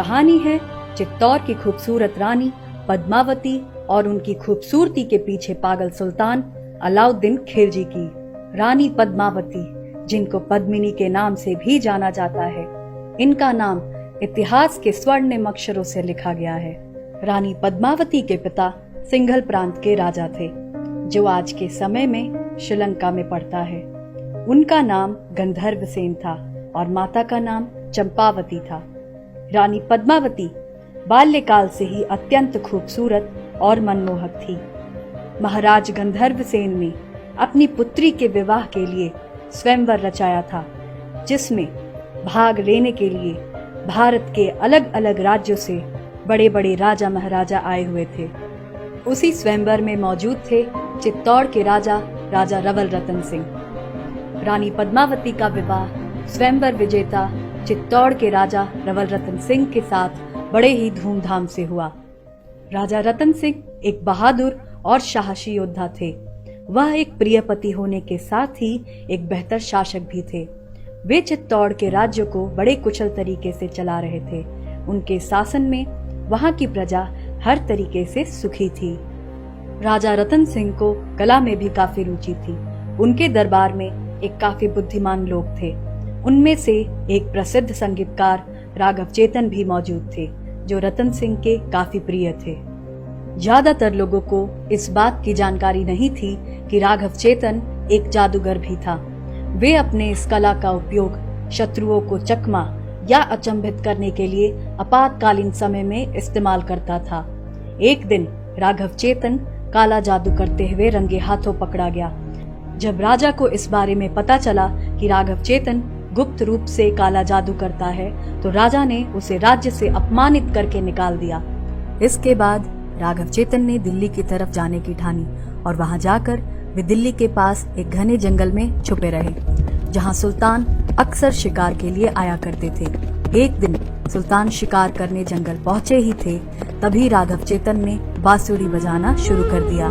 कहानी है चित्तौड़ की खूबसूरत रानी पद्मावती और उनकी खूबसूरती के पीछे पागल सुल्तान अलाउद्दीन खिलजी की। रानी पद्मावती, जिनको पद्मिनी के नाम से भी जाना जाता है, इनका नाम इतिहास के स्वर्णिम अक्षरों से लिखा गया है। रानी पद्मावती के पिता सिंघल प्रांत के राजा थे, जो आज के समय में श्रीलंका में पड़ता है। उनका नाम गंधर्व सेन था और माता का नाम चंपावती था। रानी पद्मावती बाल्यकाल से ही अत्यंत खूबसूरत और मनमोहक थी। महाराज गंधर्व सेन ने अपनी पुत्री के विवाह के लिए स्वयंवर रचाया था, जिसमें भाग लेने के लिए भारत के अलग अलग राज्यों से बड़े बड़े राजा महाराजा आए हुए थे। उसी स्वयंवर में मौजूद थे चित्तौड़ के राजा रवल रतन सिंह। रानी पद्मावती का विवाह स्वयंवर विजेता चित्तौड़ के राजा रवल रतन सिंह के साथ बड़े ही धूमधाम से हुआ। राजा रतन सिंह एक बहादुर और साहसी योद्धा थे। वह एक प्रिय पति होने के साथ ही एक बेहतर शासक भी थे। वे चित्तौड़ के राज्य को बड़े कुशल तरीके से चला रहे थे। उनके शासन में वहां की प्रजा हर तरीके से सुखी थी। राजा रतन सिंह को कला में भी काफी रुचि थी। उनके दरबार में एक काफी बुद्धिमान लोग थे। उनमें से एक प्रसिद्ध संगीतकार राघव चेतन भी मौजूद थे, जो रतन सिंह के काफी प्रिय थे। ज्यादातर लोगों को इस बात की जानकारी नहीं थी कि राघव चेतन एक जादूगर भी था। वे अपने इस कला का उपयोग शत्रुओं को चकमा या अचंभित करने के लिए आपातकालीन समय में इस्तेमाल करता था। एक दिन राघव चेतन काला जादू करते हुए रंगे हाथों पकड़ा गया। जब राजा को इस बारे में पता चला कि राघव चेतन गुप्त रूप से काला जादू करता है, तो राजा ने उसे राज्य से अपमानित करके निकाल दिया। इसके बाद राघव चेतन ने दिल्ली की तरफ जाने की ठानी और वहां जाकर वे दिल्ली के पास एक घने जंगल में छुपे रहे, जहां सुल्तान अक्सर शिकार के लिए आया करते थे। एक दिन सुल्तान शिकार करने जंगल पहुंचे ही थे, तभी राघव चेतन ने बांसुरी बजाना शुरू कर दिया।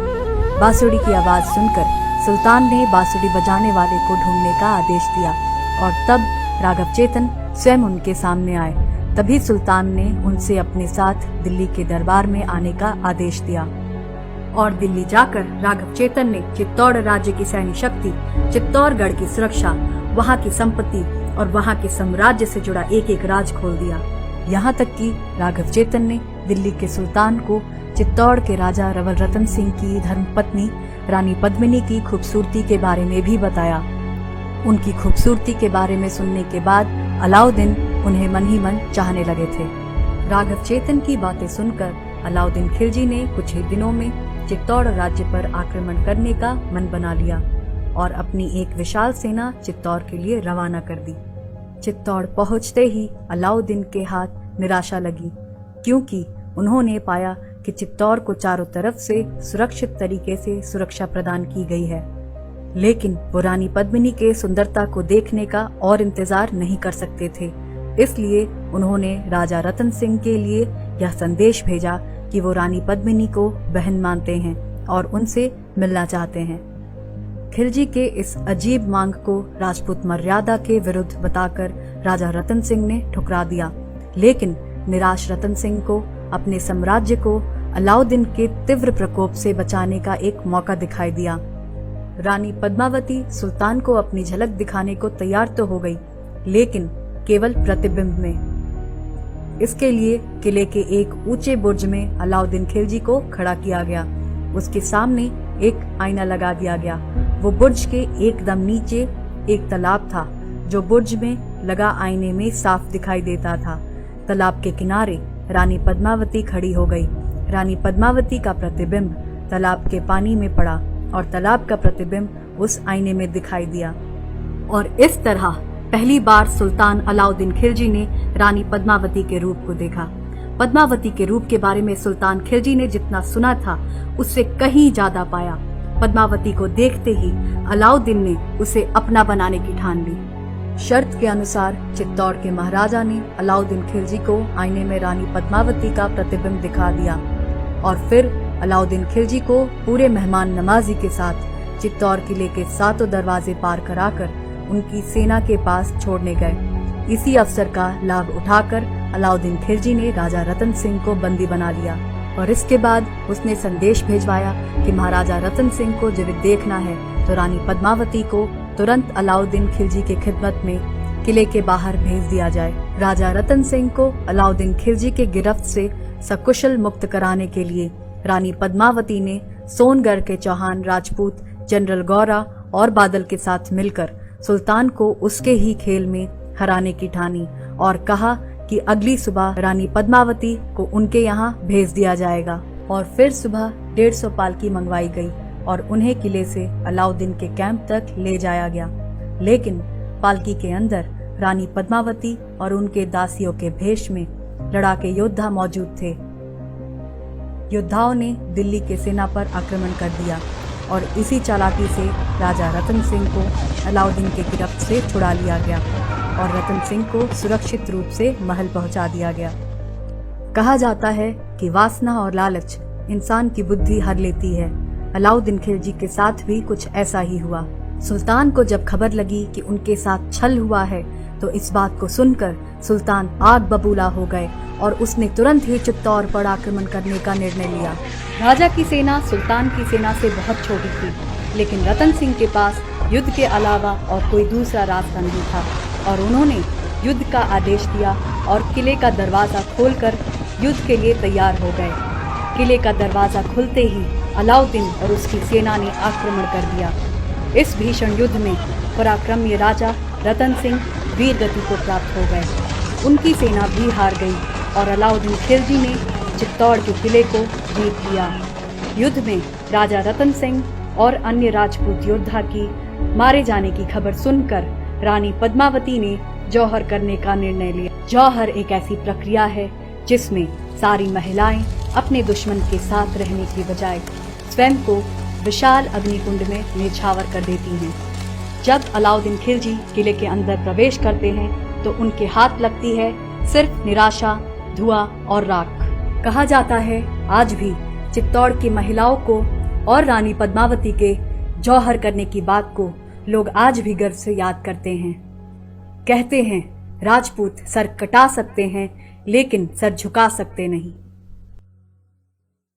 बांसुरी की आवाज सुनकर सुल्तान ने बांसुरी बजाने वाले को ढूंढने का आदेश दिया और तब राघव चेतन स्वयं उनके सामने आए। तभी सुल्तान ने उनसे अपने साथ दिल्ली के दरबार में आने का आदेश दिया और दिल्ली जाकर राघव चेतन ने चित्तौड़ राज्य की सैन्य शक्ति, चित्तौड़गढ़ की सुरक्षा, वहां की संपत्ति और वहां के साम्राज्य से जुड़ा एक एक राज खोल दिया। यहाँ तक कि राघव चेतन ने दिल्ली के सुल्तान को चित्तौड़ के राजा रवल रतन सिंह की धर्मपत्नी रानी पद्मिनी की खूबसूरती के बारे में भी बताया। उनकी खूबसूरती के बारे में सुनने के बाद अलाउद्दीन उन्हें मन ही मन चाहने लगे थे। राघव चेतन की बातें सुनकर अलाउद्दीन खिलजी ने कुछ ही दिनों में चित्तौड़ राज्य पर आक्रमण करने का मन बना लिया और अपनी एक विशाल सेना चित्तौड़ के लिए रवाना कर दी। चित्तौड़ पहुंचते ही अलाउद्दीन के हाथ निराशा लगी, क्योंकि उन्होंने पाया कि चित्तौड़ को चारों तरफ से सुरक्षित तरीके से सुरक्षा प्रदान की गई है, लेकिन वो रानी पद्मिनी के सुंदरता को देखने का और इंतजार नहीं कर सकते थे। इसलिए उन्होंने राजा रतन सिंह के लिए यह संदेश भेजा कि वो रानी पद्मिनी को बहन मानते हैं और उनसे मिलना चाहते हैं। खिलजी के इस अजीब मांग को राजपूत मर्यादा के विरुद्ध बताकर राजा रतन सिंह ने ठुकरा दिया, लेकिन निराश रतन सिंह को अपने साम्राज्य को अलाउद्दीन के तीव्र प्रकोप से बचाने का एक मौका दिखाई दिया। रानी पद्मावती सुल्तान को अपनी झलक दिखाने को तैयार तो हो गई, लेकिन केवल प्रतिबिंब में। इसके लिए किले के एक ऊंचे बुर्ज में अलाउद्दीन खिलजी को खड़ा किया गया। उसके सामने एक आईना लगा दिया गया। वो बुर्ज के एकदम नीचे एक तालाब था, जो बुर्ज में लगा आईने में साफ दिखाई देता था। तालाब के किनारे रानी पद्मावती खड़ी हो गई। रानी पद्मावती का प्रतिबिंब तालाब के पानी में पड़ा और तालाब का प्रतिबिंब उस आईने में दिखाई दिया, और इस तरह पहली बार सुल्तान अलाउद्दीन खिलजी ने रानी पद्मावती के रूप को देखा। पद्मावती के रूप के बारे में सुल्तान खिलजी ने जितना सुना था, उससे कहीं ज्यादा पाया। पद्मावती को देखते ही अलाउद्दीन ने उसे अपना बनाने की ठान ली। शर्त के अनुसार चित्तौड़ के महाराजा ने अलाउद्दीन खिलजी को आईने में रानी पद्मावती का प्रतिबिंब दिखा दिया और फिर अलाउद्दीन खिलजी को पूरे मेहमान नवाजी के साथ चित्तौड़ किले के सातों दरवाजे पार कराकर उनकी सेना के पास छोड़ने गए। इसी अवसर का लाभ उठाकर अलाउद्दीन खिलजी ने राजा रतन सिंह को बंदी बना लिया और इसके बाद उसने संदेश भेजवाया कि महाराजा रतन सिंह को जीवित देखना है तो रानी पद्मावती को तुरंत अलाउद्दीन खिलजी की खिदमत में किले के बाहर भेज दिया जाए। राजा रतन सिंह को अलाउद्दीन खिलजी के गिरफ्त से सकुशल मुक्त कराने के लिए रानी पद्मावती ने सोनगढ़ के चौहान राजपूत जनरल गौरा और बादल के साथ मिलकर सुल्तान को उसके ही खेल में हराने की ठानी और कहा कि अगली सुबह रानी पद्मावती को उनके यहाँ भेज दिया जाएगा। और फिर सुबह 150 पालकी मंगवाई गई और उन्हें किले से अलाउद्दीन के कैंप तक ले जाया गया। लेकिन पालकी के अंदर रानी पद्मावती और उनके दासियों के भेष में लड़ाके योद्धा मौजूद थे। योद्धाओं ने दिल्ली के सेना पर आक्रमण कर दिया और इसी चालाकी से राजा रतन सिंह को अलाउद्दीन के गिरफ्त से छुड़ा लिया गया और रतन सिंह को सुरक्षित रूप से महल पहुंचा दिया गया। कहा जाता है कि वासना और लालच इंसान की बुद्धि हर लेती है। अलाउद्दीन खिलजी के साथ भी कुछ ऐसा ही हुआ। सुल्तान को जब खबर लगी कि उनके साथ छल हुआ है तो इस बात को सुनकर सुल्तान आग बबूला हो गए और उसने तुरंत ही चित्तौड़ पर आक्रमण करने का निर्णय लिया। राजा की सेना सुल्तान की सेना से बहुत छोटी थी, लेकिन रतन सिंह के पास युद्ध के अलावा और कोई दूसरा रास्ता नहीं था और उन्होंने युद्ध का आदेश दिया और किले का दरवाजा खोलकर युद्ध के लिए तैयार हो गए। किले का दरवाजा खुलते ही अलाउद्दीन और उसकी सेना ने आक्रमण कर दिया। इस भीषण युद्ध में पराक्रमी राजा रतन सिंह वीर गति को प्राप्त हो गए। उनकी सेना भी हार गई और अलाउद्दीन खिलजी ने चित्तौड़ के किले को जीत लिया। युद्ध में राजा रतन सिंह और अन्य राजपूत योद्धा की मारे जाने की खबर सुनकर रानी पद्मावती ने जौहर करने का निर्णय लिया। जौहर एक ऐसी प्रक्रिया है जिसमें सारी महिलाएं अपने दुश्मन के साथ रहने की बजाय स्वयं को विशाल अग्निकुंड में न्यौछावर कर देती हैं। जब अलाउद्दीन खिलजी किले के अंदर प्रवेश करते हैं तो उनके हाथ लगती है सिर्फ निराशा, धुआं और राख। कहा जाता है आज भी चित्तौड़ की महिलाओं को और रानी पद्मावती के जौहर करने की बात को लोग आज भी गर्व से याद करते हैं। कहते हैं राजपूत सर कटा सकते हैं लेकिन सर झुका सकते नहीं।